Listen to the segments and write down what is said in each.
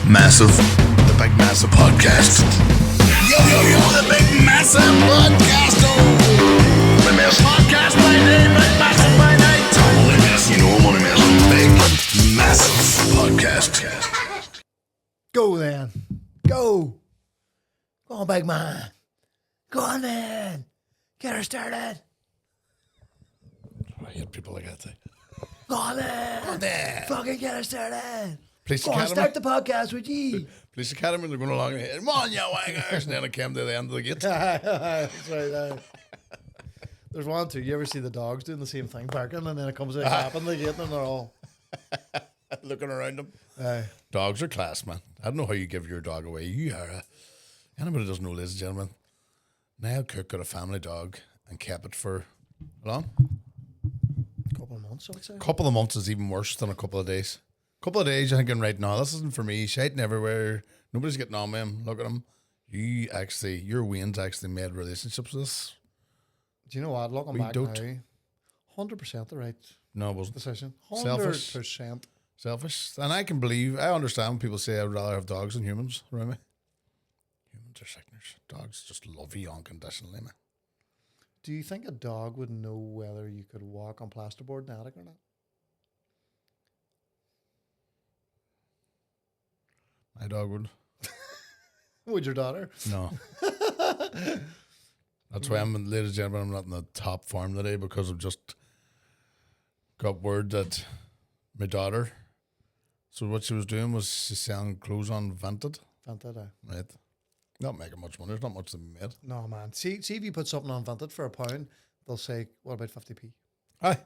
Massive. The Big Massive Podcast. Yo, the Big Massive Podcast. Oh, Only Massive Podcast by day, Big Massive by night. Only Massive, you know I'm Only Massive. Big Massive Podcast. Go then. Go. Go on, big man. Go on then. Get her started. I hate people like that. Go on then. Fucking get her started. Police Go on, Academy. start the podcast with you. Police Academy, they're going along ahead. Come on, you wangers. And then it came to the end of the gate. That's right. There's one too. You ever see the dogs doing the same thing, barking, and then it comes out tapping the gate, and they're all Looking around them. Dogs are class, man. I don't know how you give your dog away. You are anybody doesn't know, ladies and gentlemen. Niall Cook got a family dog and kept it for how long? couple of months, I would say. A couple of months is even worse than a couple of days. Couple of days, you're thinking, right now, this isn't for me. Shiting everywhere. Nobody's getting on with him. Look at him. Your Wayne's actually made relationships with this. Do you know what? Looking We back don't. now, 100% the right No, it wasn't. decision. Selfish. 100%. Selfish. And I understand when people say I'd rather have dogs than humans around me. Humans are sickeners. Dogs just love you unconditionally, man. Do you think a dog would know whether you could walk on plasterboard in the attic or not? My dog would. Would your daughter? No. That's why ladies and gentlemen, I'm not in the top form today because I've just got word that my daughter, so what she was doing was she's selling clothes on Vinted, Vinted, right? Not making much money. There's not much to be made. No, man. See if you put something on Vinted for £1, they'll say, what about 50p? Aye.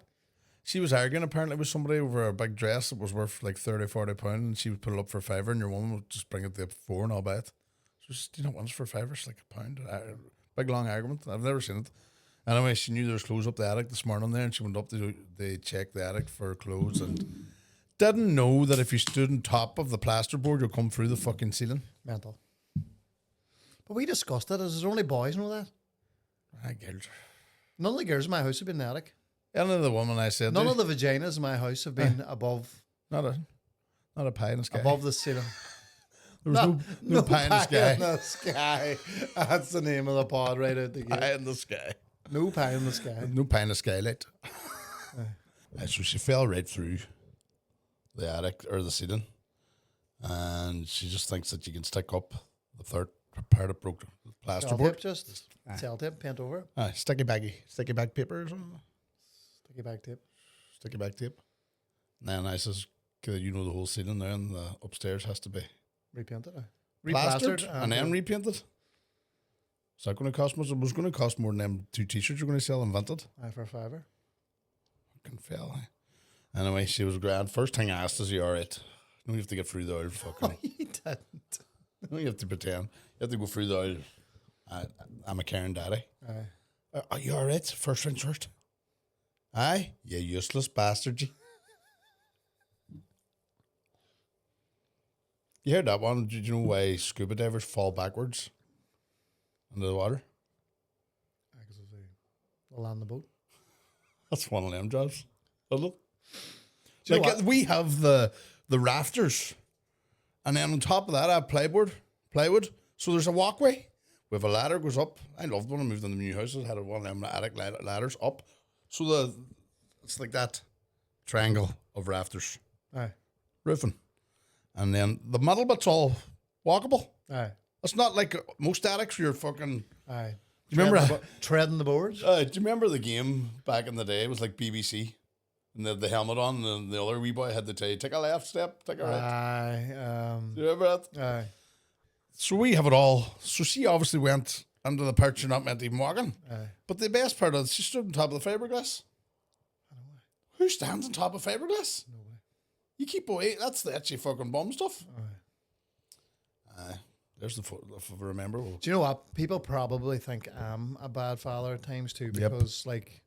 She was arguing apparently with somebody over a big dress that was worth like £30-40 and she would put it up for £5 and your woman would just bring it to £4 and I'll buy it. So just, you know, once for £5, it's like £1. Big long argument. I've never seen it. Anyway, she knew there was clothes up the attic this morning there and she went up to they checked the attic for clothes and didn't know that if you stood on top of the plasterboard you'll come through the fucking ceiling. Mental. But we discussed it. Is there only boys know that? Girls. None of the girls in my house have been in the attic. None of the woman I said None to, of the vaginas in my house have been above not a pie in the sky. above the ceiling. There was no pie in the sky. in the sky. That's the name of the pod right out the gate. Pie in the sky. No pie in the sky. No pie in the skylight. So she fell right through the attic or the ceiling, and she just thinks that you can stick up the third part of broke Cell tape, plasterboard. just cell tape, paint over it. Sticky bag paper or something. Sticky back tape. Sticky bag tape. And then I says, you know the whole ceiling there and the upstairs has to be Repainted. plastered and then repainted. Is that going to cost much? It was going to cost more than them 2 t-shirts you're going to sell in Vinted. Aye, for a fiver. Fucking fell. Anyway, she was grand. First thing I asked is, you alright? No, you have to get through the oil. Fucking. You didn't. No, you have to pretend. You have to go through the oil. I'm a Karen daddy. Aye. Are you alright? First things first. Aye? You useless bastard. You heard that one? Did you know why scuba divers fall backwards into the water? Because they'll land the boat. That's one of them jobs. Isn't it? Do you know Like what? we have the rafters, and then on top of that, I have plywood. So there's a walkway. We have a ladder goes up. I loved when I moved into the new houses. Had one of them attic ladders up. So it's like that triangle of rafters, Aye. roofing, and then the middle bit's all walkable. Aye. It's not like most attics. You're fucking. Aye. Do you remember? Treading the boards? Do you remember the game back in the day? It was like BBC. And they had the helmet on, and the other wee boy had to tell you, take a left step, take a right. Aye. Do you remember that? Aye. So we have it all. So she obviously went under the perch you're not meant to even walking. Aye. But the best part of it, she stood on top of the fiberglass. Who stands on top of fiberglass? No way. You keep away. That's the etchy fucking bomb stuff. Aye. There's the if I remember. Do you know what? People probably think I'm a bad father at times too, because like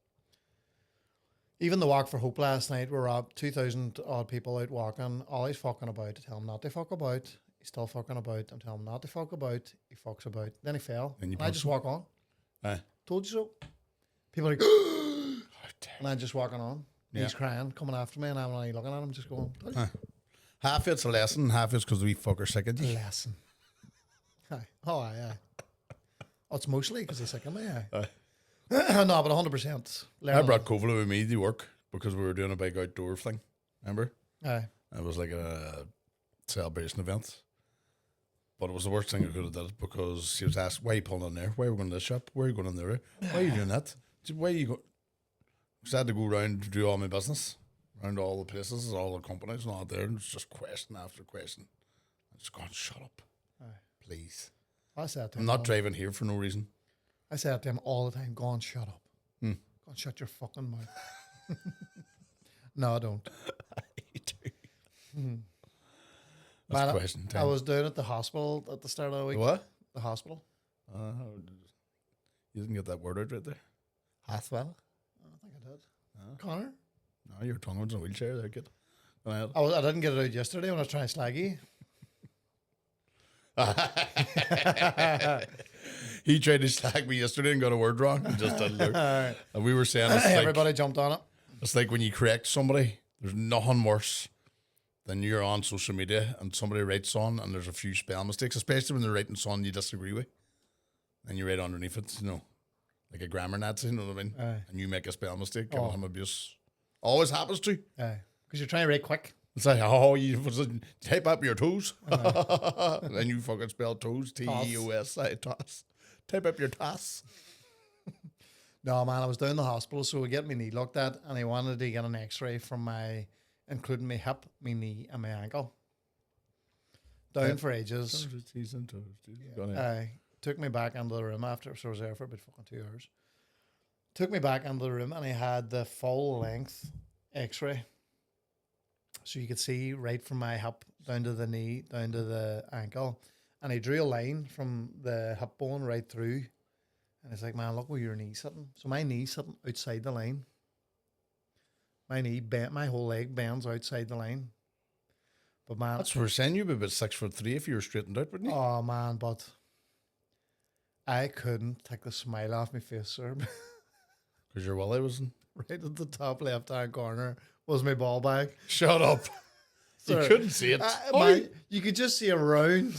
even the Walk for Hope last night, we're up 2,000 odd people out walking. All he's fucking about, tell him not to fuck about. He's still fucking about. I'm telling him not to fuck about. He fucks about. Then he fell. And you And I punch just him? walk on. Aye. Told you so. People are like, and I just walking on. Yeah. He's crying, coming after me, and I'm like looking at him, just going, Aye. Half it's a lesson, half it's because we fucker sick of you. Lesson. Aye. Oh, aye. Oh, it's mostly because he's sick of me. Aye. No, but 100%. I brought Kovalo with me to work because we were doing a big outdoor thing. Remember? Aye. It was like a celebration event. But it was the worst thing I could have done because she was asked, why are you pulling in there? Why are we going to this shop? Why are you going in there? Why are you doing that? Why are you going? Because I had to go around to do all my business, around all the places, all the companies and all there, and it's just question after question. I just going, shut up. Aye. Please. I said to I'm him, not driving here for no reason. I said to him all the time, go on, shut up. Go on, shut your fucking mouth. No, I don't. You do. Man, That's question I time. was down at the hospital at the start of the week. What? The hospital. You didn't get that word out right there. Hathwell? I think I did. Connor? No, your tongue was in a wheelchair there, kid. Go ahead. I didn't get it out yesterday when I was trying to slag you. He tried to slag me yesterday and got a word wrong. And just didn't learn. And we were saying Everybody jumped on it. it's like when you correct somebody, there's nothing worse than you're on social media and somebody writes on and there's a few spell mistakes, especially when they're writing something you disagree with. And you write underneath it, like a grammar Nazi, you know what I mean? Aye. And you make a spell mistake, giving him abuse. Always happens to. Because you're trying to write quick. It's like, you type up your toes. And you fucking spell toes, T-E-O-S, toss. Type up your toss. No, man, I was down in the hospital, so we get my knee looked at, and he wanted to get an x-ray from including my hip, my knee, and my ankle. Down for ages. Took me back into the room after, so I was there for about fucking 2 hours. Took me back into the room, and he had the full length x-ray. So you could see right from my hip down to the knee, down to the ankle. And he drew a line from the hip bone right through. And it's like, man, look where your knee's sitting. So my knee's sitting outside the line. My knee bent, my whole leg bends outside the line. But man, That's what we're saying. You'd be about 6'3" if you were straightened out, wouldn't you? oh man, but I couldn't take the smile off my face, sir. Because your Willie wasn't. Right at the top left-hand corner was my ball bag. Shut up. You Sorry. couldn't see it. You could just see a round,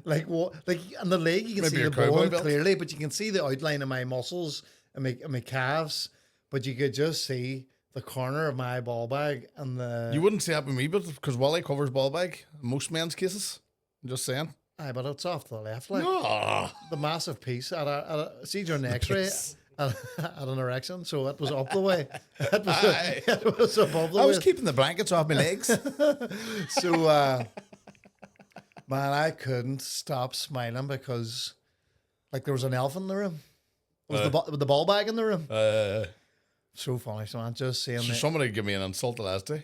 like what, like on the leg you can Maybe see your the cowboy bone belt. clearly, but you can see the outline of my muscles and my calves. But you could just see the corner of my ball bag and the. You wouldn't see that with me, but because Willie covers ball bag in most men's cases. I'm just saying. Aye, but it's off to the left, like No. the massive piece at a see during the X-ray. At an erection, so it was up the way. It was above the way. I was keeping the blankets off my legs. So, man, I couldn't stop smiling because, like, there was an elf in the room. It was the ball bag in the room. So funny, so I'm just saying that. Somebody gave me an insult the last day.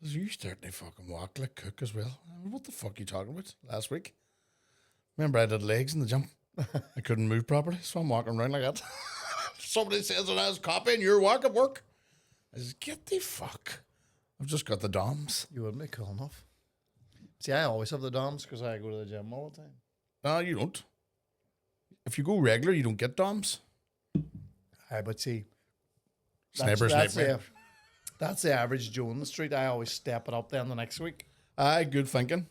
You certainly fucking walk like cook as well. I mean, what the fuck are you talking about last week? Remember I did legs in the gym? I couldn't move properly, so I'm walking around like that. Somebody says that I was copying your walk at work. I says, get the fuck. I've just got the DOMs. You wouldn't be cool enough. See, I always have the DOMs because I go to the gym all the time. No, you don't. If you go regular, you don't get DOMs. Aye, but see, Sniper's nightmare. that's the average Joe on the street. I always step it up then the next week. Aye, good thinking.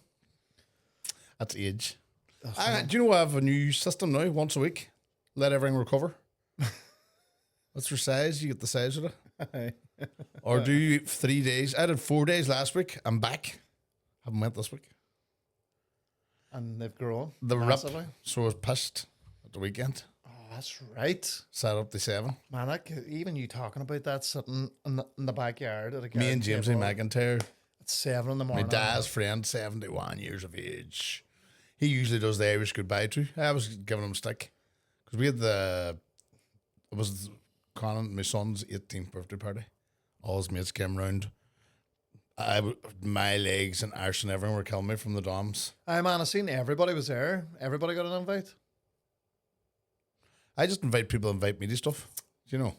That's age. Do you know I have a new system now, once a week? Let everything recover. That's your size. You get the size of it. Or do 3 days. I did 4 days last week. I'm back. Haven't went this week. And they've grown. The rip. massively. So I was pissed at the weekend. Oh, that's right. Sat up to 7. Man, even you talking about that sitting in the backyard at a Me and Jamesy McIntyre. at 7 in the My morning. dad's friend, 71 years of age. He usually does the Irish goodbye too. I was giving him a stick. Because we had it was Conan, my son's 18th birthday party. All his mates came round. My legs and arse and everything were killing me from the DOMs. Aye, man, I seen everybody was there. Everybody got an invite. I just invite people to invite me to stuff. You know.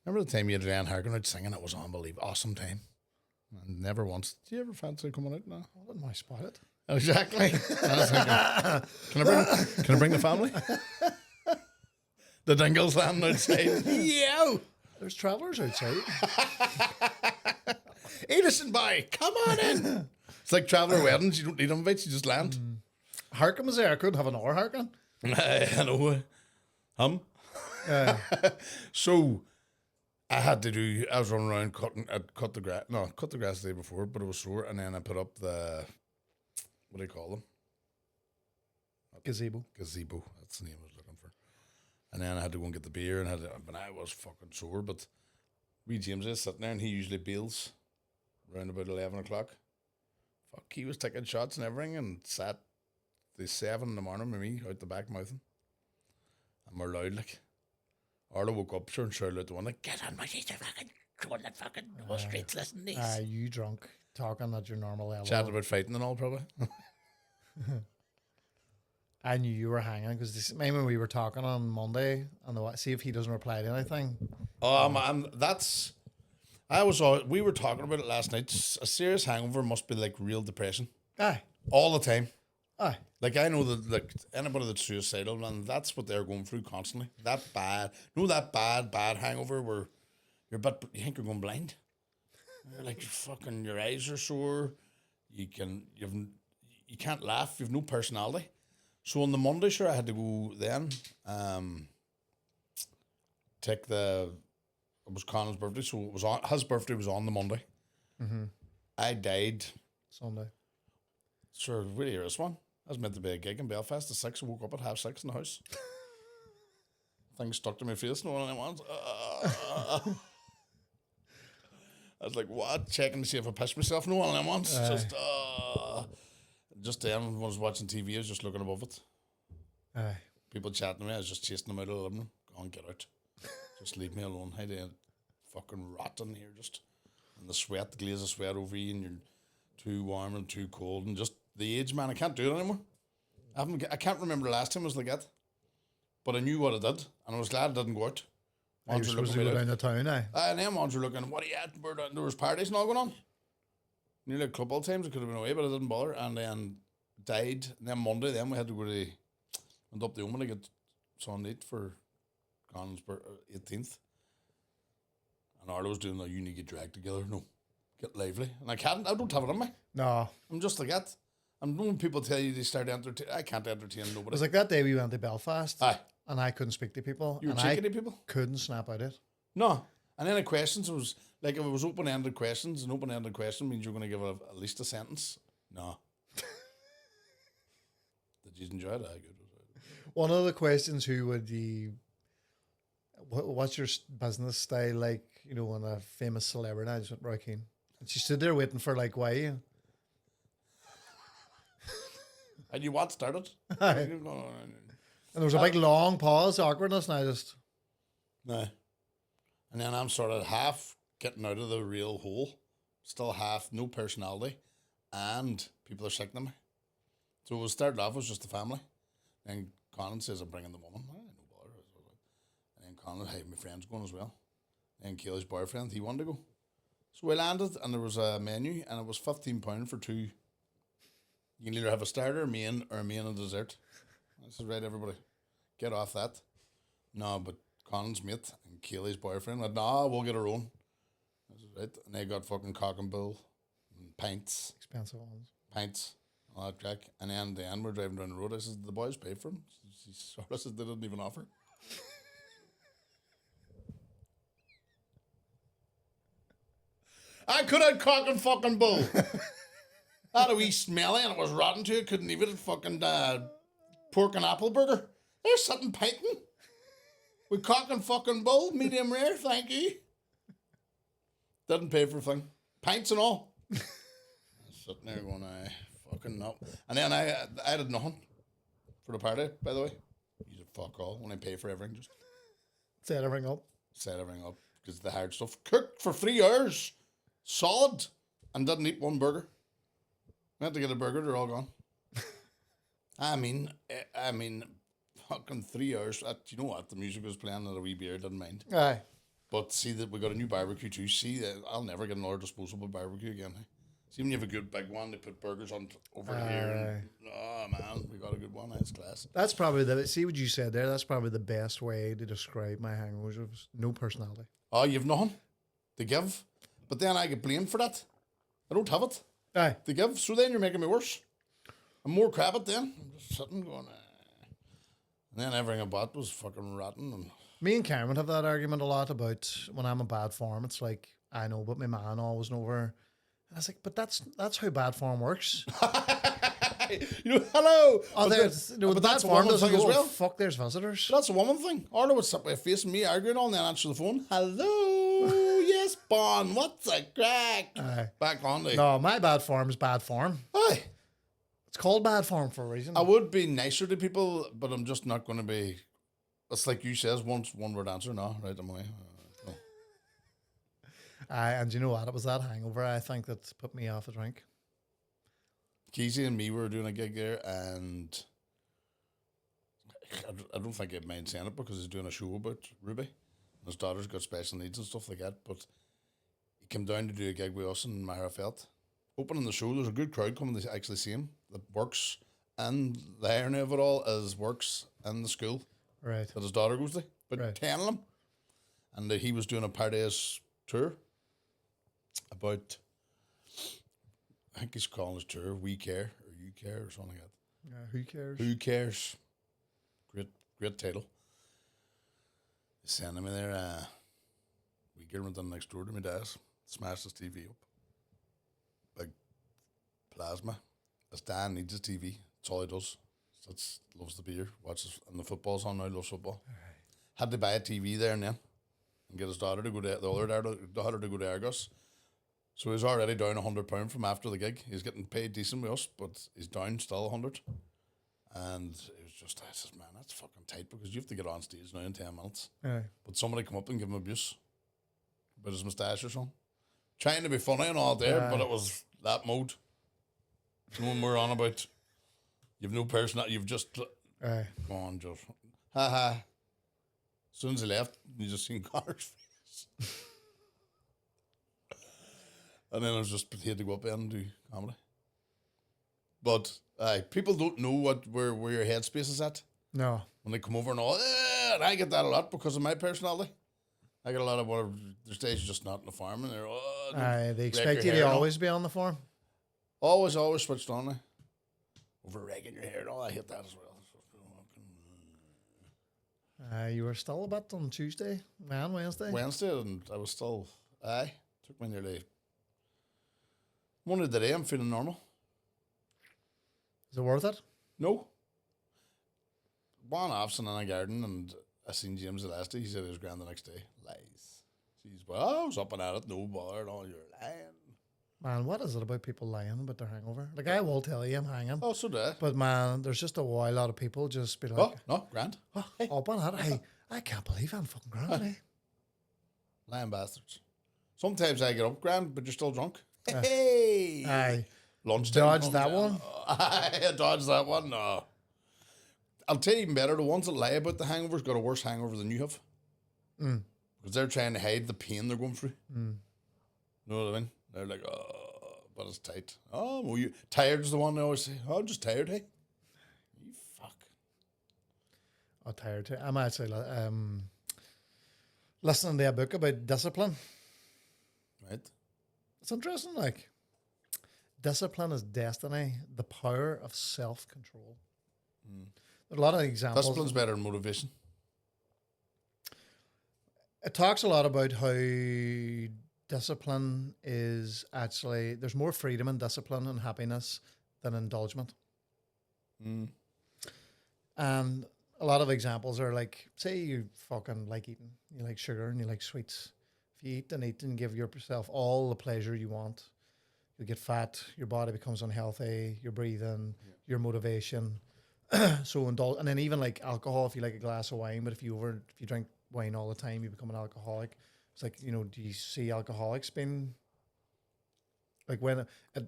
Remember the time you had Leanne Harkin out singing? It was unbelievable. Awesome time. And never once. Do you ever fancy coming out now? I didn't want to spot it. Exactly. I was thinking, can I bring the family? The Dingles landing outside. Yeah. There's travellers outside. Edison boy, come on in. It's like traveller weddings. You don't need invites. You just land. Harkin was there. I couldn't have another Harkin. I know. So I was running around I'd cut the grass. No, cut the grass the day before, but it was sore. And then I put up the, what do you call them? Gazebo. Gazebo. That's the name I was looking for. And then I had to go and get the beer, and but I was fucking sore. But wee James is sitting there, and he usually bails around about 11 o'clock. Fuck, he was taking shots and everything, and sat the 7 in the morning with me out the back mouthing. And we're loud like. Arlo woke up, sure, and shouted out the one like, "Get on my seat, you fucking going that fucking no streets, listen to this." You drunk, talking at your normal level. Chatting about fighting and all, probably. I knew you were hanging because maybe when we were talking on Monday and see if he doesn't reply to anything. Oh man, we were talking about it last night. A serious hangover must be like real depression. Aye. All the time. Aye. Like I know that like anybody that's suicidal, and that's what they're going through constantly. That bad hangover where you think you're going blind. You're like fucking your eyes are sore. You can't laugh. You've no personality. So on the Monday, sure, I had to go then. It was Conan's birthday, so it was his birthday was on the Monday. Mm-hmm. I died Sunday. Sure, really hear this one. I was meant to be a gig in Belfast at 6. I woke up at 6:30 in the house. Things stuck to my face, no one of them ones. I was like, what? Checking to see if I pissed myself. No one of them ones. Just then, when I was watching TV, I was just looking above it. Aye. People chatting to me, I was just chasing them out of the living room. Go on, get out. Just leave me alone. I did fucking rot in here, just. And the sweat, the glaze of sweat over you, and you're too warm and too cold, and just the age, man, I can't do it anymore. I can't remember the last time I was like that. But I knew what I did, and I was glad I didn't go out. You were supposed to go down the town, aye? And then ones were looking, what are you at? There was parties and all going on. Nearly a couple of times I could have been away, but I didn't bother. And then died. And then Monday, then we had to go to went up the Omen to get Sunday for Conan's 18th. And Arlo was doing the you need to get dragged together. No, get lively. And I don't have it in me. No. I'm just like that. And when people tell you they start entertaining, I can't entertain nobody. It was like that day we went to Belfast. Aye. And I couldn't speak to people. You were and cheeky to people? Couldn't snap out it. No. And then the questions was like if it was open-ended questions, an open-ended question means you're going to give at least a sentence. No. Did you enjoy it? Aye, good. One of the questions, what's your business style like, when a famous celebrity, I just went, Roy Keane. And she stood there waiting for like, why? And you what started? Aye. And there was a big long pause, awkwardness, and I just... No. And then I'm sort of half getting out of the real hole, still half no personality, and people are sick to me. So it started off as just the family. Then Conan says, I'm bringing the woman. No bother. And then Conan, hey, my friend's going as well. And Kaylee's boyfriend, he wanted to go. So we landed, and there was a menu, and it was £15 for 2. You can either have a starter, main, or a main and dessert. I said, right, everybody, get off that. No, but Conan's mate and Kaylee's boyfriend went, nah, we'll get our own. I said, right. And they got fucking cock and bull and pints. Expensive ones. Pints, all that crack. And then at the end, we're driving down the road. I said, the boys pay for them. She sort of said they didn't even offer. I could have cock and fucking bull. Had a wee smelly and it was rotten too. Couldn't even eat fucking pork and apple burger. They're sitting pinting. With cock and fucking bull, medium rare, thank you. Didn't pay for a thing. Pints and all. Sitting there going, fucking no. And then I did nothing for the party, by the way. You did fuck all when I pay for everything. Just set everything up. Set everything up. Because the hard stuff. Cooked for 3 hours. Solid. And didn't eat one burger. Went to get a burger, they're all gone. I mean, fucking 3 hours. You know what? The music was playing and a wee beer, didn't mind. Aye. But see that we got a new barbecue too. See, I'll never get another disposable barbecue again. See, when you have a good big one, they put burgers on over here. And, oh man, we got a good one. That's class. That's probably see what you said there. That's probably the best way to describe my hangovers. No personality. Oh, you've nothing to give. But then I get blamed for that. I don't have it Aye. to give. So then you're making me worse. I'm more crap at then. I'm just sitting going, And then everything about was fucking rotten. And Me and Cameron have that argument a lot about when I'm in bad form. It's like, I know, but my man always know over. And I was like, but that's how bad form works. hello. Oh, But bad that's a form woman doesn't thing as go, well. fuck, there's visitors. That's a woman thing. Arlo would sit by facing me arguing on, then answer the phone. Hello, yes, Bon, what's a crack? Aye. Back on the. No, my bad form is bad form. Aye. It's called bad form for a reason. I would be nicer to people, but I'm just not going to be. It's like you says, one word answer. No, right, I'm away. No. Aye, and you know what? It was that hangover, I think, that put me off a drink. Keezy and me were doing a gig there, and I don't think I'd mind saying it because he's doing a show about Ruby. And his daughter's got special needs and stuff like that, but he came down to do a gig with us in Maherfeld. Opening the show, there's a good crowd coming to actually see him that works, and the irony of it all is works in the school Right. that his daughter goes to, but Right. 10 of them. And he was doing a Paradise tour about, I think he's calling his tour We Care, or You Care, or something like that. Yeah, who cares? Who Cares? Great title. He's sending me there, we get went down next door to my dad's, smashed his TV up. Big plasma. His dad needs his TV. That's all he does. That's loves the beer, watches, and the football's on now, loves football. Had to buy a TV there and then, and get his daughter to go to the other daughter to go to Argos. So he's already down £100 from after the gig. He's getting paid decent with us, but he's down still 100. And it was just, I says, man, that's fucking tight because you have to get on stage now in 10 minutes. Aye. But somebody come up and give him abuse about his moustache or something. Trying to be funny and all there, but it was that mode. No one we're on about. You've no personality. You've just Aye. go on, just ha ha. As soon as he left, you just seen Connor's face. And then I was just prepared to go up there and do comedy. But people don't know where your headspace is at No. when they come over and all. And I get that a lot because of my personality. I get a lot of what there's days you're just not in the farm and they're Aye, they wreck expect your you hair to and all. always be on the form. Always switched on now. Over ragging your hair and all. I hate that as well. You were still a bit on Tuesday and Wednesday. Wednesday, and I was still. Took me nearly. Monday today, I'm feeling normal. Is it worth it? No. One Afson in a garden, and I seen James the last day. He said he was grand the next day. Lies. She's, well, I was up and at it, no bother at all. You're lying. Man, what is it about people lying about their hangover? Like, I will tell you I'm hanging. Oh, so did I. But man, there's just a while, a lot of people just be like, Oh, no, grand. up on that. Hey, I can't believe I'm fucking grand today. Lying bastards. Sometimes I get up grand, but you're still drunk. Hey! Aye. Lunchtime. Dodge that one. I dodged that one. No. I'll tell you even better, the ones that lie about the hangovers got a worse hangover than you have. Because they're trying to hide the pain they're going through. Know what I mean? They're like, oh, but it's tight. Oh, well, you tired's the one they always say. Oh, I'm just tired, hey? You fuck. I'm tired too. I'm actually listening to a book about discipline. Right? It's interesting, like, discipline is destiny, the power of self-control. There are a lot of examples. Discipline's better than motivation. It talks a lot about how discipline is actually, there's more freedom in discipline and happiness than indulgence. And a lot of examples are like, say you fucking like eating, you like sugar and you like sweets. If you eat and give yourself all the pleasure you want, you get fat, your body becomes unhealthy, your breathing, your motivation. So indulge, and then even like alcohol, if you like a glass of wine, but if you drink wine all the time, you become an alcoholic. It's like, do you see alcoholics being like when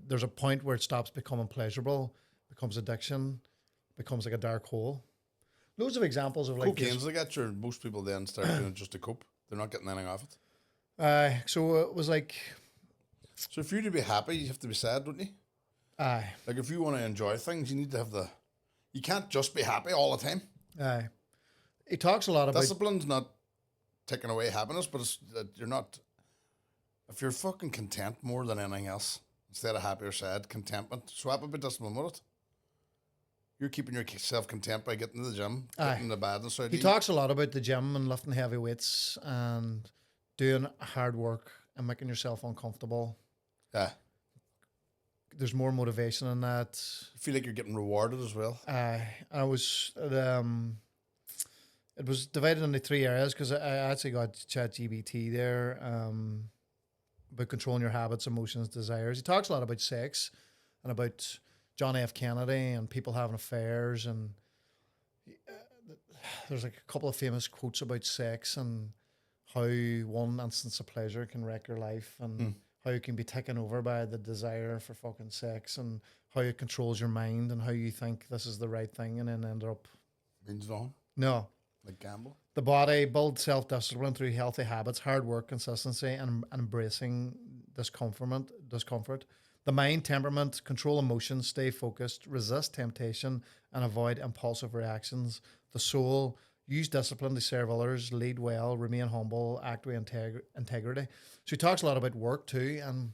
there's a point where it stops becoming pleasurable, becomes addiction, becomes like a dark hole. Loads of examples of like Cocaine's like that, sure. Most people then start doing it just to cope. They're not getting anything off it. So it was like, So if you're to be happy, you have to be sad, don't you? aye, Like if you want to enjoy things, you need to have you can't just be happy all the time. aye. He talks a lot about Discipline's not taking away happiness, but it's that you're not. If you're fucking content more than anything else, instead of happy or sad, contentment. Swap a bit discipline with it. You're keeping yourself content by getting to the gym, getting the bad and so. He talks a lot about the gym and lifting heavy weights and doing hard work and making yourself uncomfortable. Yeah. There's more motivation in that. You feel like you're getting rewarded as well. I was it was divided into 3 areas because I actually got ChatGPT there about controlling your habits, emotions, desires. He talks a lot about sex and about John F. Kennedy and people having affairs, and there's like a couple of famous quotes about sex and how one instance of pleasure can wreck your life, and how you can be taken over by the desire for fucking sex, and how it controls your mind and how you think this is the right thing and then end up Means nothing. no. Like gamble. The body builds self-discipline through healthy habits, hard work, consistency, and embracing discomfort. The mind, temperament, control emotions, stay focused, resist temptation, and avoid impulsive reactions. The soul, use discipline to serve others, lead well, remain humble, act with integrity. So he talks a lot about work too. And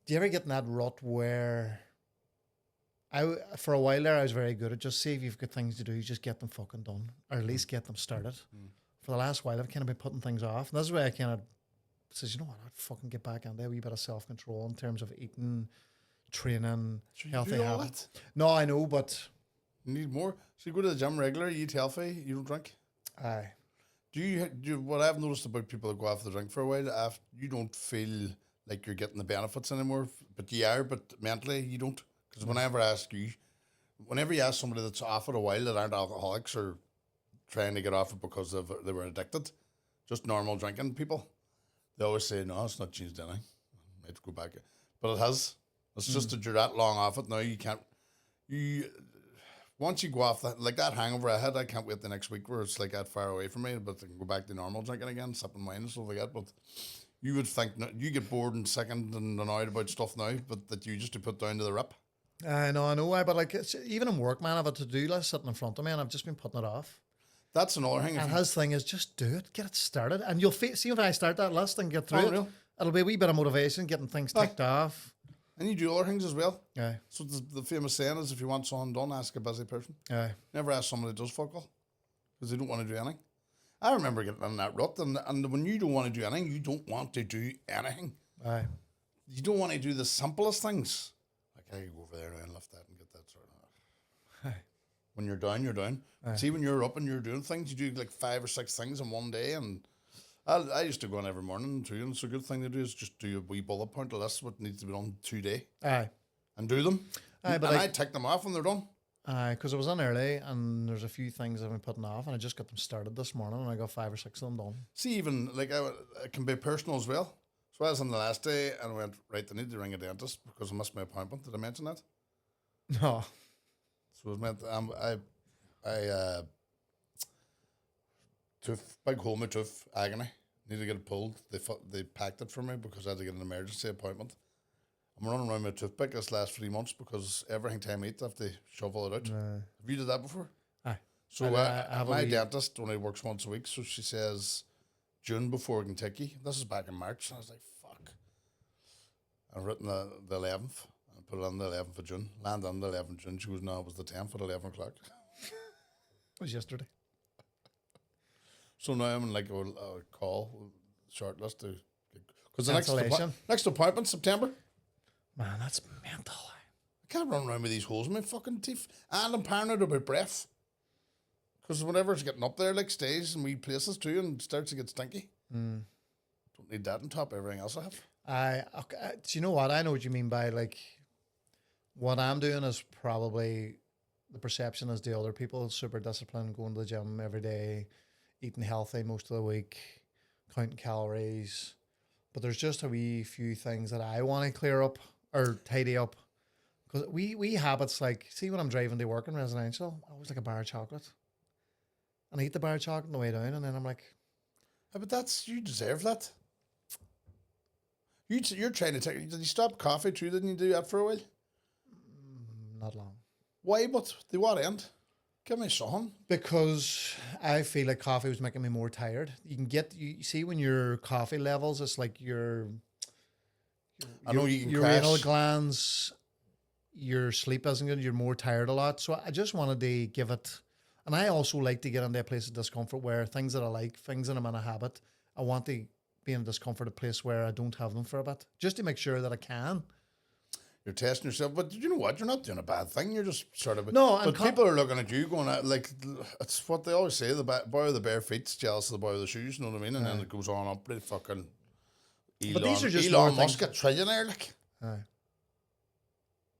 do you ever get in that rut where for a while there, I was very good at just see if you've got things to do, just get them fucking done, or at least get them started. For the last while, I've kind of been putting things off. And that's why I kind of says, you know what, I'd fucking get back into a wee bit of self-control in terms of eating, training, So you healthy do all habits. that? No, I know, but You need more. So you go to the gym regularly, you eat healthy, you don't drink. aye. Do you what I've noticed about people that go off the drink for a while, after you don't feel like you're getting the benefits anymore, but you are, but mentally you don't. Because whenever you ask somebody that's off it a while that aren't alcoholics or trying to get off it because they were addicted, just normal drinking people, they always say, no, it's not changed anything. I might go back. But it has. It's just that you're that long off it now, you can't, once you go off that, like that hangover I had, I can't wait the next week where it's like that far away from me, but I can go back to normal drinking again, sipping wine and stuff like that. But you would think, you get bored and sickened and annoyed about stuff now, but that you just to put down to the rip. I know, but like even in work, man, I have a to-do list sitting in front of me and I've just been putting it off. That's another thing. And his thing is just do it, get it started, and you'll see if I start that list and get through Unreal. it. It'll be a wee bit of motivation, getting things ticked off. And you do other things as well. Aye, So the famous saying is, if you want something done, ask a busy person. aye. Never ask somebody that does fuck all, because they don't want to do anything. I remember getting in that rut, and when you don't want to do anything, you don't want to do anything. Aye. You don't want to do the simplest things. Like, I could go over there now and lift that and get that sort of. Aye. When you're down, you're down. See, when you're up and you're doing things, you do like 5 or 6 things in one day. And I used to go in every morning too, and it's a good thing to do is just do a wee bullet point list what needs to be done today Aye. and do them. Aye, but and like- I tick them off when they're done. Aye, because I was in early and there's a few things I've been putting off, and I just got them started this morning, and I got 5 or 6 of them done. See, even like it can be personal as well. So I was on the last day and I went, right, I need to ring a dentist because I missed my appointment. Did I mention that? No. So it was meant tooth, big hole in my tooth, agony. Need to get it pulled. They packed it for me because I had to get an emergency appointment. I'm running around with a toothpick this last 3 months because every time I eat, I have to shovel it out. Have you did that before? Aye. So I have a my wee- dentist only works once a week, so she says June before Kentucky. This is back in March, and I was like, fuck. I've written the 11th. I put it on the 11th of June. Land on the 11th of June. She goes, no, it was the 10th at 11 o'clock. It was yesterday. So now I'm in like a call short list to because the Cancellation. next appointment September. Man, that's mental. I can't run around with these holes in my fucking teeth, and I'm paranoid about breath. Because whenever it's getting up there, like stays in wee places too, and starts to get stinky. Don't need that on top of everything else I have. Do you know what? I know what you mean by like what I'm doing is probably the perception is the other people super disciplined, going to the gym every day, eating healthy most of the week, counting calories. But there's just a wee few things that I want to clear up or tidy up. Because we habits like, see when I'm driving to work in residential, I always like a bar of chocolate. And I eat the bar of chocolate on the way down, and then I'm like, Yeah, but you deserve that. You're trying to take. Did you stop coffee too? Didn't you do that for a while? not long. Why? But the what end? Give me something. Because I feel like coffee was making me more tired. You see when your coffee levels, it's like your I know you can your renal crash. glands, your sleep isn't good, you're more tired a lot. So I just wanted to give it, and I also like to get into a place of discomfort where things that I like, things that I'm in a habit, I want to be in a discomforted place where I don't have them for a bit, just to make sure that I can. You're testing yourself, but you know what? You're not doing a bad thing. You're just sort of No, and But people are looking at you going, like, it's what they always say: the boy with the bare feet's jealous of the boy with the shoes. You know what I mean? And then it goes on up. They fucking But these are just more Elon Musk, a things- trillionaire. Like, Aye.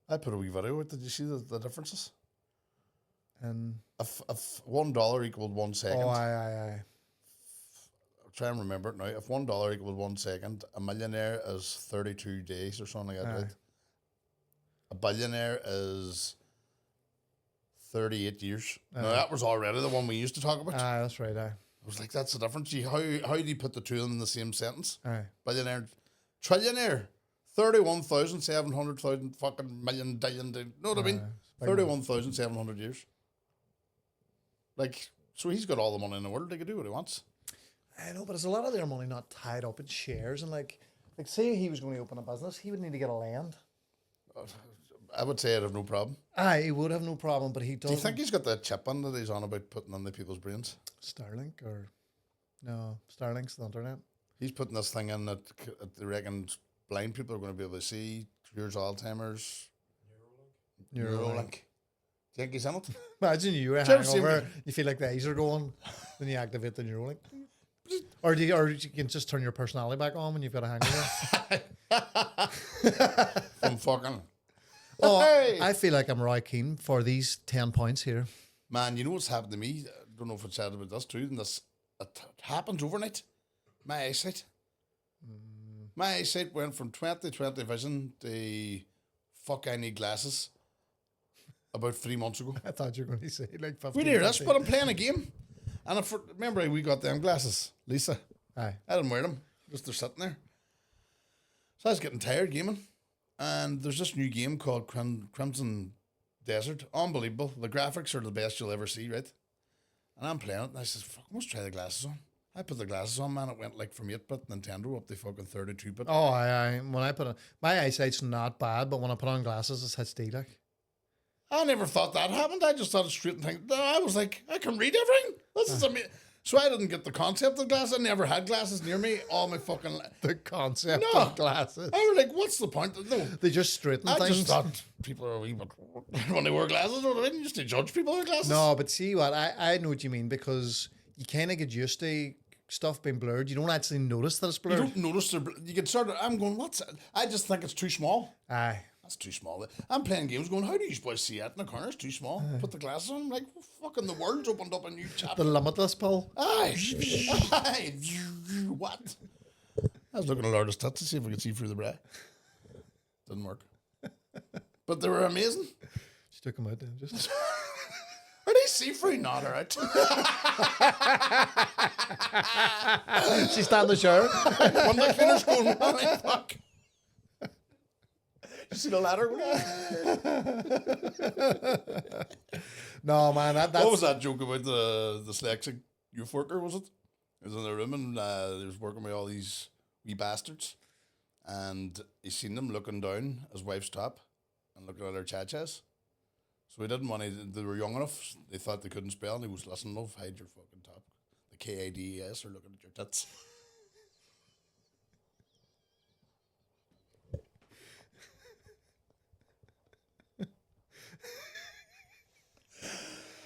I put a wee video out. Did you see the differences? And If $1 equaled 1 second, aye. I'll try and remember it now. If $1 equaled 1 second, a millionaire is 32 days or something like that. Aye. Right? A billionaire is 38 years. Now that was already the one we used to talk about. Aye, that's right. Aye. I was like, that's the difference. How do you put the two of them in the same sentence? Aye. Billionaire, trillionaire, 31,700,000 fucking million, billion. You know what I mean? big 31,700 years. Like, so he's got all the money in the world. He can do what he wants. I know, but there's a lot of their money not tied up in shares, and like say he was going to open a business, he would need to get a land. I would say I'd have no problem. Aye, he would have no problem, but he Do doesn't. you think he's got that chip on that he's on about putting on the people's brains? Starlink or no? Starlink's the internet. He's putting this thing in that they reckon blind people are going to be able to see, cures Alzheimer's. Neuralink. Do you think he's in it? Imagine you were you ever seen hangover, you feel like the eyes are going, then you activate the Neuralink. Or you can just turn your personality back on when you've got a hangover. From fucking. Oh, Hey! I feel like I'm Roy Keane for these 10 points here. Man, you know what's happened to me? I don't know if it's said about this too, and this it happened overnight. My eyesight. My eyesight went from 20/20 vision to fuck, I need glasses about 3 months ago. I thought you were going to say like 15. We hear this, 20. but I'm playing a game. And remember we got them glasses, Lisa. Aye. I didn't wear them, just they're sitting there. So I was getting tired gaming. And there's this new game called Crimson Desert. Unbelievable. The graphics are the best you'll ever see, right? And I'm playing it, and I says, fuck, I must try the glasses on. I put the glasses on, man. It went like from 8-bit Nintendo up to fucking 32-bit. Oh, aye. When I put on, my eyesight's not bad, but when I put on glasses, it's HD like. I never thought that happened. I just thought it straight and think. No, I was like, I can read everything. This is amazing. So I didn't get the concept of glasses. I never had glasses near me all my fucking life. The concept No. of glasses. I was like, what's the point? No. They just straighten I things. just thought people are a wee bit when they wear glasses. You know what I mean? Just to judge people with glasses. No, but see what? I know what you mean because you kind of get used to stuff being blurred. You don't actually notice that it's You blurred. don't notice. You can sort of. I'm going, what's that? I just think it's too small. Aye. That's too small. I'm playing games going, how do you boys see it in the corner? It's too small. Put the glasses on. I'm like, fucking the world's opened up a new chapter. The limitless pull. Aye. Aye. What? I was looking at Lord of Stats to see if we could see through the bra. Didn't work. But they were amazing. She took him out then. Just. Are they see-through? Not alright. She stand in the shower. When they finished going, oh, fuck. You see the ladder? No, man. That's What was that joke about the dyslexic youth worker, was it? He was in a room and he was working with all these wee bastards. And he seen them looking down his wife's top and looking at her cha-chas. So he didn't want to, they were young enough, they thought they couldn't spell, and he was, listen, love, hide your fucking top. The KIDES are looking at your tits.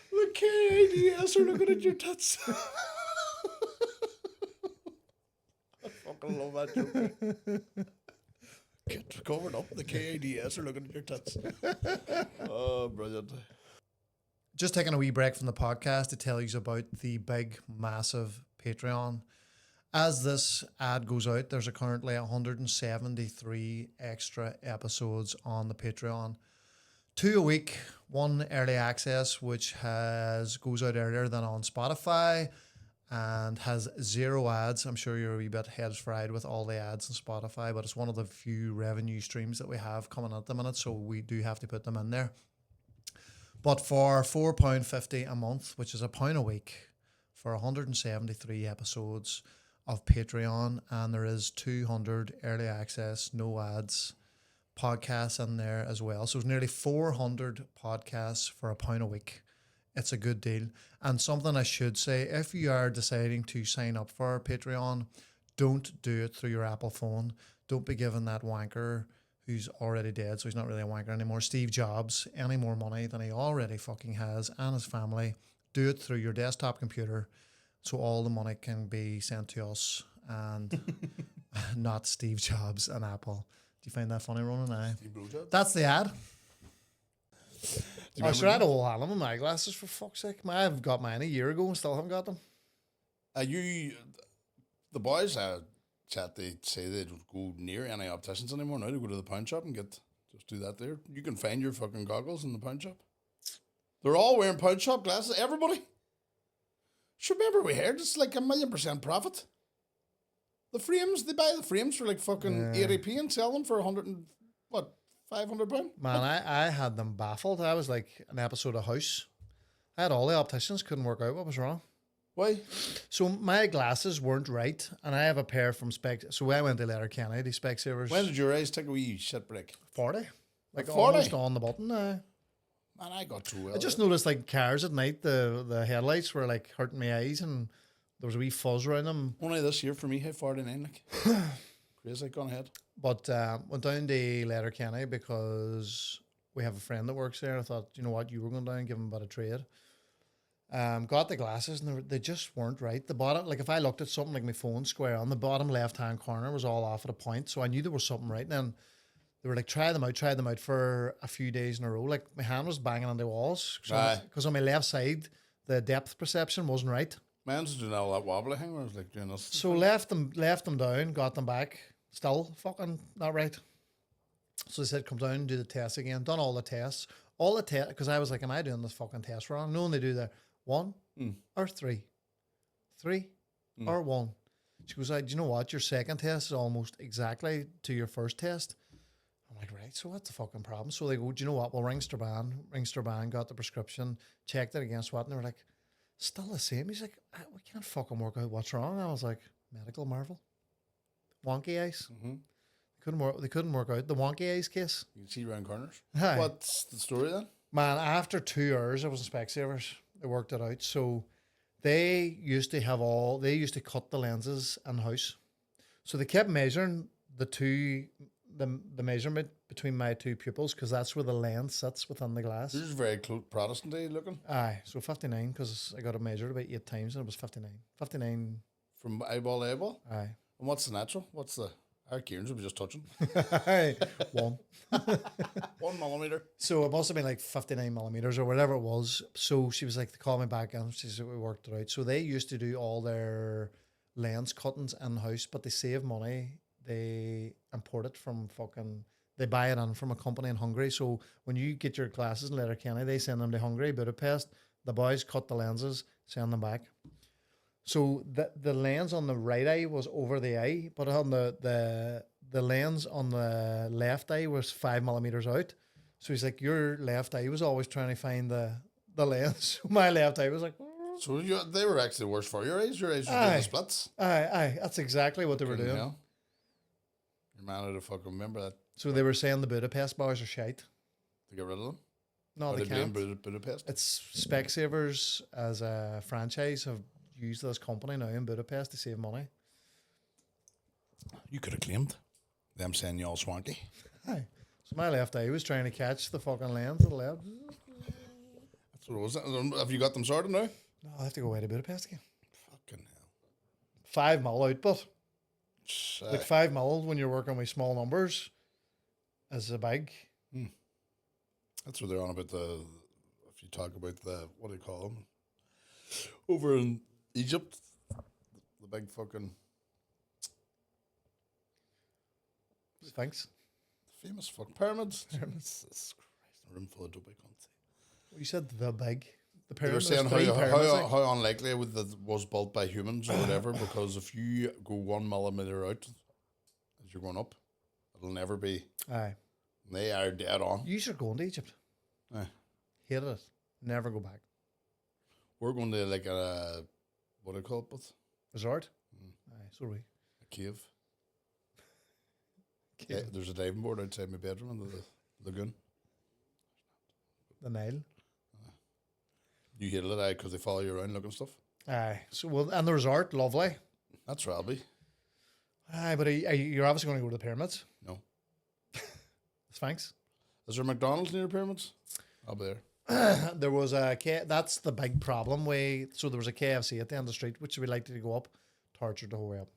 The KIDES are looking at your tits. I fucking love that joke. Get covered up. The KIDS are looking at your tits. Oh, brilliant. just taking a wee break from the podcast to tell you about the big, massive Patreon. As this ad goes out, there's currently 173 extra episodes on the Patreon. 2 a week, 1 early access, which goes out earlier than on Spotify and has 0 ads. I'm sure you're a wee bit heads fried with all the ads on Spotify, but it's one of the few revenue streams that we have coming at the minute, so we do have to put them in there. But for £4.50 a month, which is £1 a week, for 173 episodes of Patreon, and there is 200 early access, no ads podcasts in there as well. So it's nearly 400 podcasts for £1 a week. It's a good deal. And something I should say, if you are deciding to sign up for Patreon, don't do it through your Apple phone. Don't be giving that wanker who's already dead, so he's not really a wanker anymore, Steve Jobs, any more money than he already fucking has and his family. Do it through your desktop computer so all the money can be sent to us and not Steve Jobs and Apple. Do you find that funny, Ronan? Aye. That's the ad. I should have a whole hand with my glasses, for fuck's sake. I've got mine a year ago and still haven't got them. The boys chat, they say they don't go near any opticians anymore now. They go to the pound shop and just do that there. You can find your fucking goggles in the pound shop. They're all wearing pound shop glasses. Everybody. Sure, remember we heard it's like 1,000,000% profit. The frames, they buy the frames for like fucking 80p and sell them for 500 pound. Man, I had them baffled. I was like an episode of House. I had all the opticians, couldn't work out what was wrong. Why? So my glasses weren't right, and I have a pair from So I went to Letterkenny, the Specsavers. When did your eyes take a wee shit break? 40. Like 40? almost on the button now. Man, I got too well. I just noticed like cars at night, the headlights were like hurting my eyes, and there was a wee fuzz around them. Only this year for me, hit 49, like. Crazy, gone ahead. But went down to Letterkenny because we have a friend that works there. I thought, you know what, you were going down and give him a bit of trade. Got the glasses and they just weren't right. The bottom, like if I looked at something like my phone square on the bottom left-hand corner was all off at a point. So I knew there was something right. And then they were like, try them out for a few days in a row. Like my hand was banging on the walls because on my left side, the depth perception wasn't right. Mine's doing all that wobbly thing where I was like doing this. So left them down, got them back. Still fucking not right. So they said, come down and do the test again. Done all the tests. Because I was like, am I doing this fucking test wrong? No, and they do the 1 or 3. 3 or 1. She goes, do you know what? Your second test is almost exactly to your first test. I'm like, right, so what's the fucking problem? So they go, do you know what? Well, ring Strabane, got the prescription, checked it against what? And they were like, still the same. He's like, we can't fucking work out what's wrong. I was like, medical marvel. Wonky eyes. They couldn't work out the wonky eyes case. You can see around corners. Aye. What's the story then? Man, after 2 hours, I was in Specsavers. They worked it out. So they used to cut the lenses in house. So they kept measuring the measurement between my two pupils because that's where the lens sits within the glass. This is very close Protestant-y looking. Aye, so 59 because I got it measured about 8 times and it was 59. 59. From eyeball to eyeball? Aye. And what's the natural? What's the... Our Kieran's will be just touching. 1. 1 millimeter. So it must have been like 59 millimeters or whatever it was. So she was like, they called me back and she said, we worked it out. So they used to do all their lens cuttings in house, but they save money. They import it from they buy it in from a company in Hungary. So when you get your glasses in Letterkenny, they send them to Hungary, Budapest. The boys cut the lenses, send them back. So the lens on the right eye was over the eye, but on the lens on the left eye was 5 millimeters out. So he's like, your left eye was always trying to find the lens. My left eye was like... So they were actually worse for your eyes? Your eyes were doing the splits? Aye. That's exactly what they were doing. Hell. Your man had to fucking remember that. So they were saying the Budapest boys are shite. To get rid of them? No, they can't. Budapest? It's Specsavers as a franchise have used this company now in Budapest to save money. You could have claimed them saying you all swanky. Aye. So my left eye was trying to catch the fucking lens to the left. That's what it was. Have you got them sorted now? No, I have to go away to Budapest again. Fucking hell. 5 mil output. So, Like 5 mil when you're working with small numbers is a big. that's what they're on about if you talk about what do you call them? Over in Egypt, the big fucking... Sphinx. Famous fucking pyramids. Jesus Christ, a room full of dope, I can't say. You said the big. The They were pyramids. saying Pyramids, like. how unlikely was built by humans or whatever, because if you go 1 millimeter out as you're going up, it'll never be. Aye. They are dead on. You should go into Egypt. Aye. Hated it. Never go back. We're going to like a, what do you call it? But Resort? Aye. so do we. A cave. Cave. There's a diving board outside my bedroom in the lagoon. The Nile. You hated it because they follow you around looking stuff. Aye. So well, and the resort, lovely. That's Ralby. Aye, but you're obviously going to go to the pyramids. No. Sphinx. Is there a McDonald's near the pyramids? I'll be there. There was that's the big problem. So there was a KFC at the end of the street, which we liked to go up, tortured the whole way up.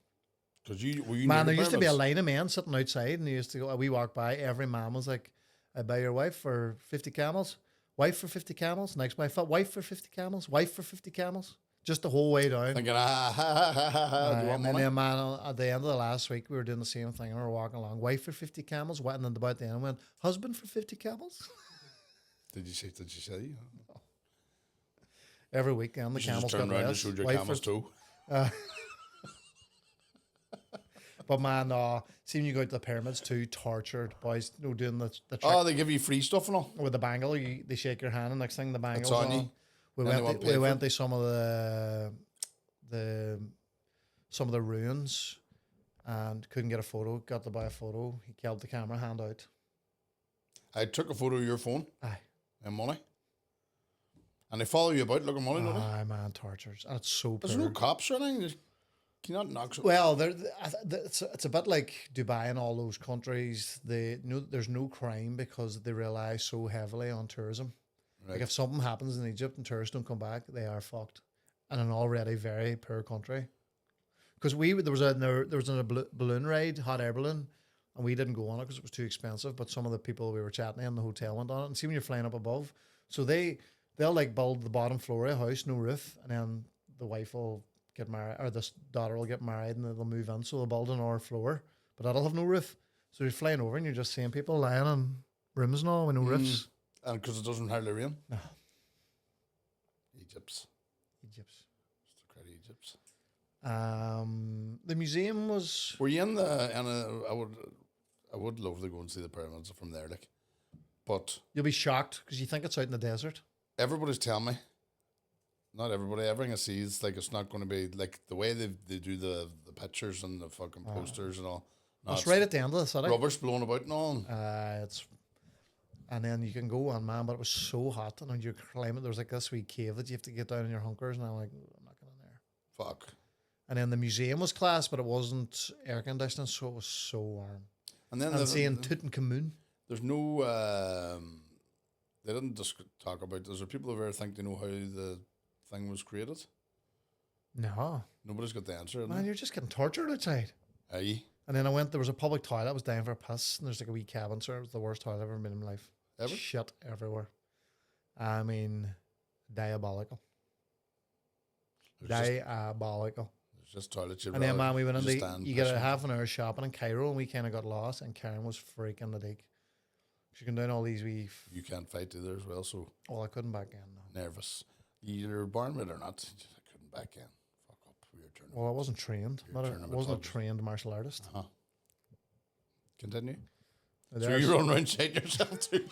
Because were you Man, near there the used to be a pyramids? line of men sitting outside, and they used to go. We walked by. Every man was like, "I buy your wife for 50 camels, wife for 50 camels, next wife for 50 camels, wife for 50 camels." Just the whole way down. Thinking, ha, ha, ha, ha, ha. Do you want And money? then, man, at the end of the last week, we were doing the same thing. And we were walking along, wife for 50 camels, and then about the end, went, husband for 50 camels. Did you say? Every weekend, the You should camels just turn got around and less. showed your Wife camel's for- toe. But man, seeing you go to the pyramids too, tortured boys, doing the trick Oh, they give you free stuff and all. with the bangle. They shake your hand, and next thing the bangle's on you. on. We Then they went. won't To, pay we for went it. to some of the ruins, and couldn't get a photo. Got to buy a photo. He held the camera hand out. I took a photo of your phone Aye. and money. And they follow you about looking money, don't they? Aye, man, tortures, and it's so. There's poor. no cops or anything. Can you not knock some? Well, it's a bit like Dubai and all those countries. There's no crime because they rely so heavily on tourism. Right. Like if something happens in Egypt and tourists don't come back, they are fucked. In an already very poor country. Because there was a balloon ride, hot air balloon, and we didn't go on it because it was too expensive. But some of the people we were chatting in the hotel went on it. And see when you're flying up above, so they'll like build the bottom floor of a house, no roof, and then the wife will get married, or the daughter will get married, and they'll move in. So they'll build an our floor, but that'll have no roof. So you're flying over and you're just seeing people lying in rooms and all with no roofs. And because it doesn't hardly rain. No. Egypt's. Egypt's. It's the credit Egypt's. The museum was. Were you in the? And I would love to go and see the pyramids from there, like. But You'll be shocked because you think it's out in the desert. everybody's telling me. Not everybody. Everything I see is like it's not going to be like the way they do the pictures and the fucking posters and all. No, It's right at the end of the city. rubbish blowing about and all. And then you can go on, man, but it was so hot, and when you're climbing, there was like this wee cave that you have to get down in your hunkers, and I'm like, I'm not going in there. Fuck. And then the museum was class, but it wasn't air conditioned, so it was so warm. And then And seeing Tutankhamun. there's no. They didn't just talk about. Is there people over there think they know how the thing was created? No, Nobody's got the answer. man, you're just getting tortured outside. Aye. And then there was a public toilet. I was down for a piss, and there's like a wee cabin, so it was the worst toilet I've ever been in my life. Ever? Shit everywhere. I mean, diabolical. There's Diabolical. just toilets. And then, man, we went into into, you get a half an hour shopping in Cairo, and we kind of got lost, and Karen was freaking the dig. She came down all these wee, You can't fight either as well, so well, I couldn't back in. No. nervous. You're born with it or not. I couldn't back in. Fuck up. We were turning. Well, I wasn't trained. You're turning I my wasn't a clubs. trained martial artist. Uh-huh. Continue. So There's- you run around shake yourself too.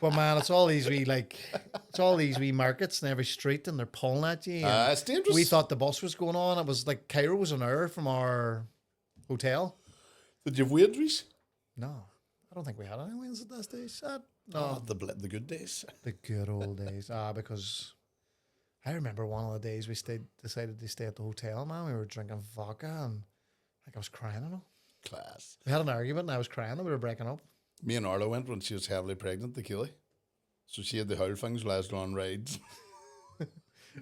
But man, it's all these wee markets in every street, and they're pulling at you. and It's dangerous. we thought the bus was going on. It was like Cairo was an hour from our hotel. Did you have Waitrose? No, I don't think we had any wins at that stage. No, Oh, the good days. the good old days. Because I remember one of the days we decided to stay at the hotel. Man, we were drinking vodka, and like I was crying. I know. Class. We had an argument, and I was crying, and we were breaking up. Me and Arlo went when she was heavily pregnant to Keely. So she had the whole things last on rides.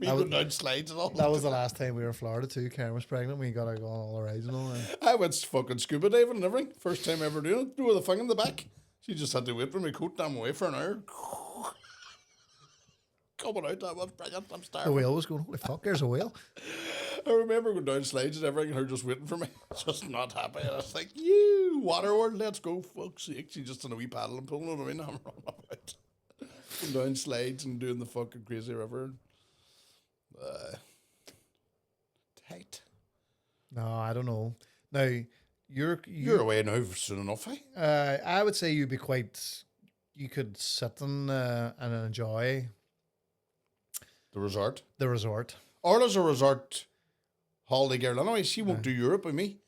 We went down slides and all. That was the last time we were in Florida too. Karen was pregnant. We got to go on all the rides and all that. I went fucking scuba diving and everything. First time ever doing it. Do with a thing in the back. She just had to wait for me coat damn away for an hour. Coming out, that was brilliant. I'm The starving. whale was going, holy fuck, there's a whale. I remember going down slides and everything, and her just waiting for me. Just not happy. I was like, you, Waterworld, let's go. Fuck's sake. She just on a wee paddle and pulling it away. Now I'm running about. Going down slides and doing the fucking crazy river. Tight. No, I don't know. Now, You're away now soon enough, eh? I would say you'd be you could sit and enjoy The resort. the resort. Orla's a resort holiday girl anyway. She won't do Europe with me.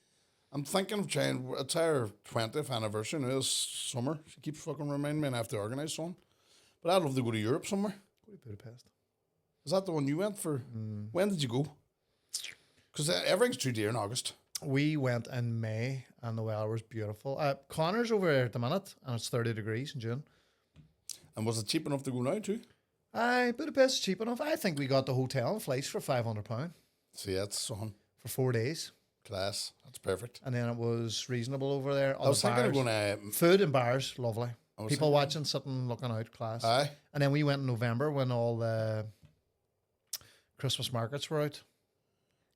I'm thinking of trying. It's our 20th anniversary now this summer. She keeps fucking reminding me, and I have to organise some. But I'd love to go to Europe somewhere. Go to Budapest. Is that the one you went for? When did you go? Because everything's too dear in August. We went in May and the weather was beautiful. Connor's over there at the minute and it's 30 degrees in June. And was it cheap enough to go now too? Aye, Budapest is cheap enough. I think we got the hotel and flights for £500 See, that's something. for 4 days. Class. That's perfect. And then it was reasonable over there. All I was the thinking of bars. going to... Food and bars, lovely. was People thinking- watching, sitting, looking out, class. Aye. And then we went in November when all the Christmas markets were out.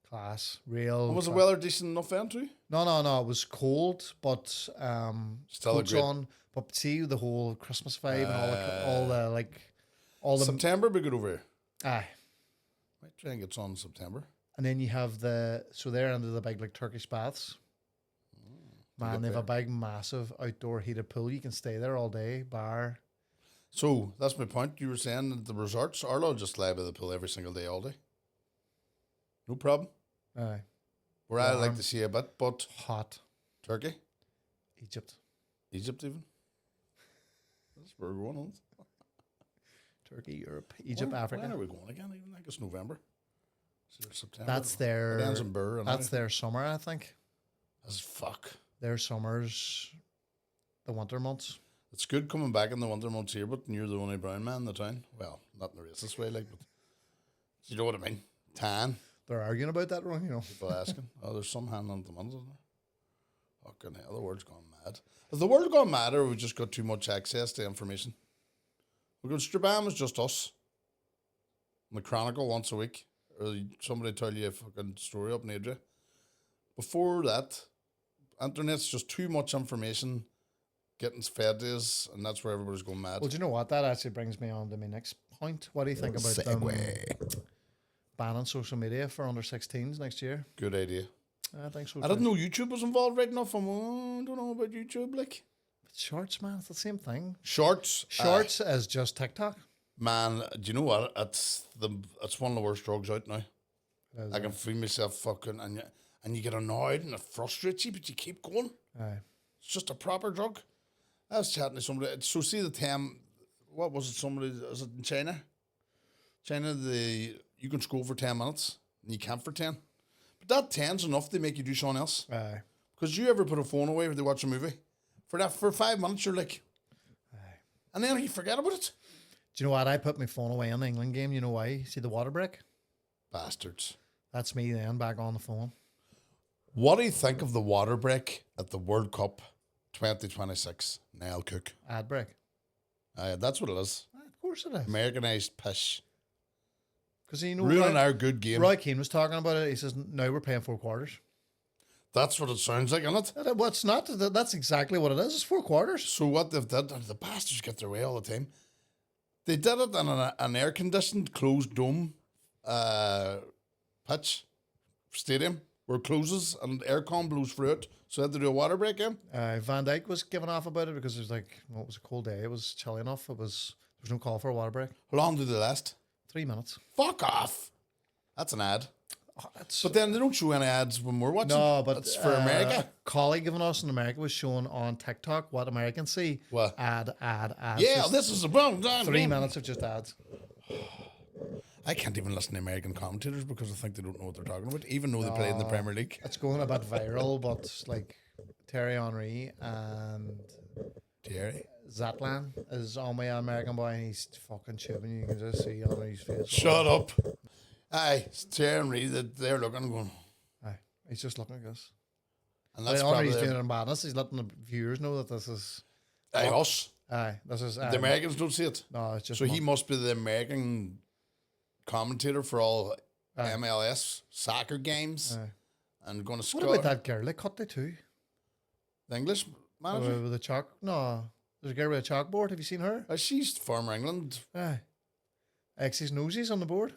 Class, real. And was the class. weather decent enough then too? No. It was cold, but Still a coats great- on. But see the whole Christmas vibe and all the September be good over here. aye. Might try and get some in September. And then you have they're into the big like Turkish baths. Man, they have a big, massive outdoor heated pool. You can stay there all day, bar. So that's my point. You were saying that the resorts, Arlo just lie by the pool every single day, all day. No problem. Aye. Where I like Warm. to see a bit, but Hot. Turkey, Egypt. Egypt even. That's where we're going on. Turkey, Europe, Egypt, When Africa. are we going again? Even like it's November. Is it September? That's It ends their in Burr. And that's their summer, I think. That's fuck. Their summer's the winter months. It's good coming back in the winter months here, but you're the only brown man in the town. Well, not in the racist way, like, but you know what I mean? Tan. They're arguing about that wrong, you know. People asking. Oh, there's some hand on the months, isn't there? Fucking hell, the world's gone mad. Has the world gone mad, or have we just got too much access to information? Because Strabam is just us. And the Chronicle once a week, or somebody tell you a fucking story up in Adria. Before that, internet's just too much information getting fed to us, and that's where everybody's going mad. Well, do you know what? That actually brings me on to my next point. What do you think about them banning social media for under 16s next year? Good idea. I think so. I didn't know YouTube was involved right enough. I don't know about YouTube, like. Shorts, man, it's the same thing. Shorts. Shorts is just TikTok. Man, do you know what? It's one of the worst drugs out now. It is, I can feel myself fucking, and you get annoyed and it frustrates you, but you keep going. aye. It's just a proper drug. I was chatting to somebody. So see the time, what was it? Somebody, is it in China? China, you can scroll for 10 minutes and you can't for 10. But that 10's enough to make you do something else. Aye. Because you ever put a phone away when they watch a movie? For 5 minutes, you're like, and then you forget about it. Do you know what? I put my phone away in the England game. You know why? See the water break? Bastards. That's me then back on the phone. What do you think of the water break at the World Cup 2026? Niall Cook. Ad break. That's what it is. Of course it is. Americanized pish. Because you know, Ruining our good game. Roy Keane was talking about it. He says, now we're playing 4 quarters. That's what it sounds like, isn't it? Well, it's not. That's exactly what it is. It's 4 quarters. So what they've done, the bastards get their way all the time. They did it in an air-conditioned, closed dome pitch stadium where it closes and aircon blows through it. So they had to do a water break in. Van Dijk was giving off about it because it was like, well, it was a cold day. It was chilly enough. There was no call for a water break. How long did they last? 3 minutes. Fuck off. That's an ad. Oh, that's, But then they don't show any ads when we're watching. no, but it's for America. A colleague of us in America was showing on TikTok what Americans see. What? Ad. Yeah, Just this is a problem. 3 minutes of just ads. I can't even listen to American commentators because I think they don't know what they're talking about, even though they play in the Premier League. It's going a bit viral, but like Terry Henry and Terry. Zatlan is on my American boy and he's fucking chewing. You can just see on his face. Shut up. Aye, it's Terry and Reed that they're looking and going. Aye, he's just looking at us. And The that's honor probably he's doing in madness. He's letting the viewers know that this is. us. Aye, this is. The Americans don't see it. No, it's just. So he must be the American commentator for all Aye. MLS soccer games Aye. and going to What score. about that girl? They cut the two. The English manager? With a chalk. No, there's a girl with a chalkboard. Have you seen her? She's former England. Aye. X's nosies on the board.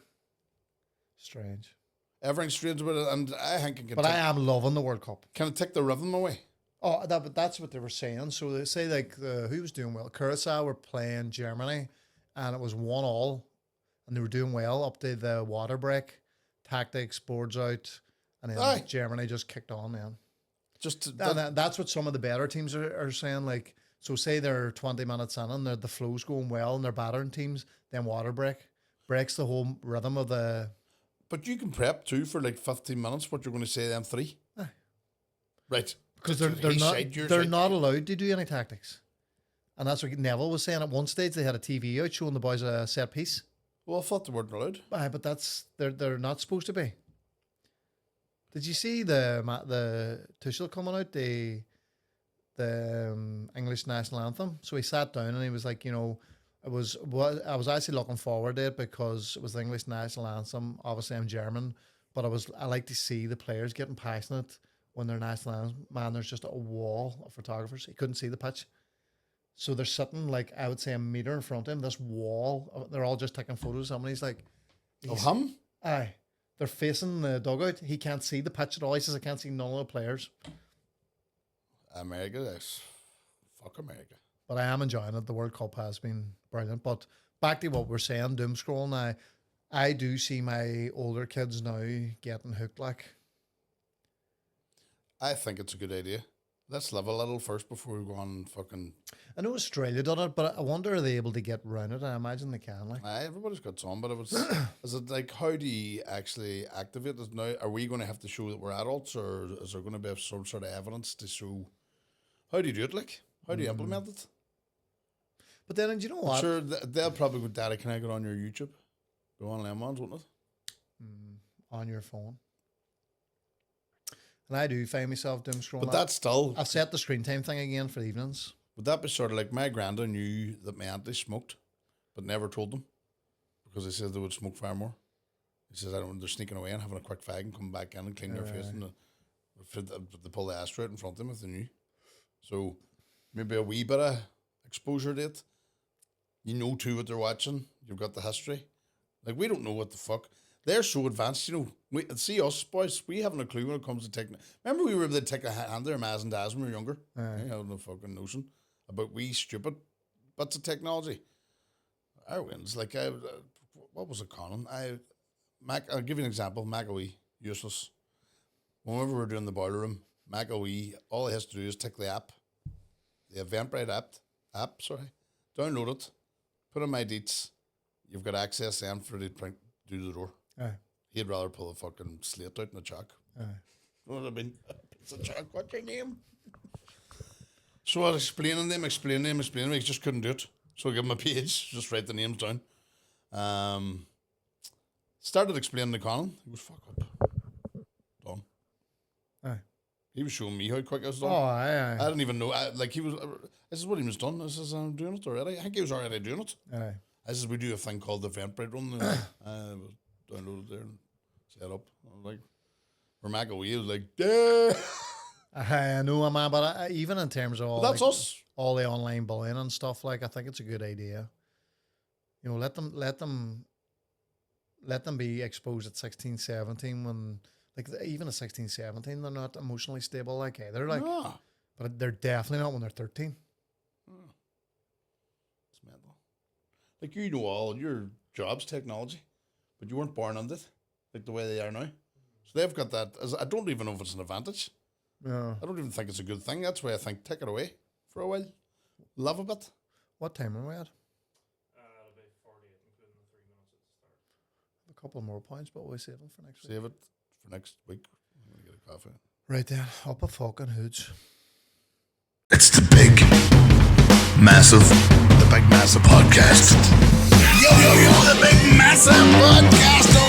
Strange. Everything strange about it, and I think it can, But I am loving the World Cup. can it take the rhythm away? Oh, but that's what they were saying. So they say like who was doing well? Curacao were playing Germany, and it was 1-1, and they were doing well up to the water break. Tactics, boards out, And then Aye. Germany just kicked on then. That's what some of the better teams are saying. Like, so say they're 20 minutes in and the flow's going well and they're battering teams, then water breaks the whole rhythm of the... But you can prep too for like 15 minutes what you're going to say them 3. Aye. Right. Because they're not allowed to do any tactics. And that's what Neville was saying. At one stage, they had a TV out showing the boys a set piece. Well, I thought they weren't allowed. Aye, but they're not supposed to be. Did you see the Tuchel coming out, the English national anthem? So he sat down and he was like, I was actually looking forward to it because it was the English national anthem. Obviously, I'm German, but I like to see the players getting passionate when they're national anthem. Man, there's just a wall of photographers. He couldn't see the pitch. So they're sitting, like, I would say a metre in front of him, this wall. They're all just taking photos of him. And he's like... Of him? Aye. They're facing the dugout. He can't see the pitch at all. He says, I can't see none of the players. America, that's... Fuck America. But I am enjoying it. The World Cup has been brilliant. But back to what we're saying, doom scroll now. I do see my older kids now getting hooked, like... I think it's a good idea. Let's live a little first before we go on fucking... I know Australia done it, but I wonder are they able to get around it? I imagine they can. Like, everybody's got some, but is it like, how do you actually activate this now? Are we going to have to show that we're adults, or is there going to be some sort of evidence to show? How do you do it? Like, how do you implement it? But then, do you know what? I'm sure they'll probably go, Daddy, can I get on your YouTube? Go on them ones, won't it? On your phone. And I do find myself doom scrolling. But that's still... I've set the screen time thing again for the evenings. Would that be sort of like my granda knew that my auntie smoked, but never told them because they said they would smoke far more. He says, they're sneaking away and having a quick fag and coming back in and cleaning their face and they pull the ashtray out in front of them if they knew. So maybe a wee bit of exposure to it. You know too what they're watching. You've got the history. Like, we don't know what the fuck. They're so advanced, We see us, boys, we haven't a clue when it comes to taking... Remember we were able to take a hand of their mas and dads when we were younger? I had no fucking notion about wee stupid bits of technology. Our wins, like, what was it, Colin? I'll give you an example. McAwee, useless. Whenever we're doing the boiler room, McAwee, all he has to do is take the app, the Eventbrite app, download it, put in my deets, you've got access then for the print do the door. Aye. He'd rather pull a fucking slate out in a chalk. Aye. You know what I mean? It's a chalk. What's your name? So I was explaining them. He just couldn't do it. So I gave him a page, just write the names down. Started explaining to Colin. He was fuck up. Done. Aye. He was showing me how quick I was done. Oh, aye. I didn't even know. This is what he was done. I says, I'm doing it already. I think he was already doing it. Aye. I says, we do a thing called the Eventbrite run. I was downloaded there and set up. I was like, for McAwee, I was like, yeah. I know, man, but even in terms of all, that's like, us. All the online bullying and stuff, like, I think it's a good idea. Let them be exposed at 16, 17 when, like, even at 16, 17, they're not emotionally stable like either. Like, but they're definitely not when they're 13. It's mental. Like, all your job's technology, but you weren't born on it, like the way they are now. So they've got that. I don't even know if it's an advantage. Yeah. I don't even think it's a good thing. That's why I think take it away for a while. Love a bit. What time are we at? It'll be 48, including the 3 minutes at the start. A couple more points, but we'll save them for next week. Save it for next week. I'm going to get a coffee. Right then, up a fucking hoods. It's the big, massive podcast. Yo, the big, massive podcast.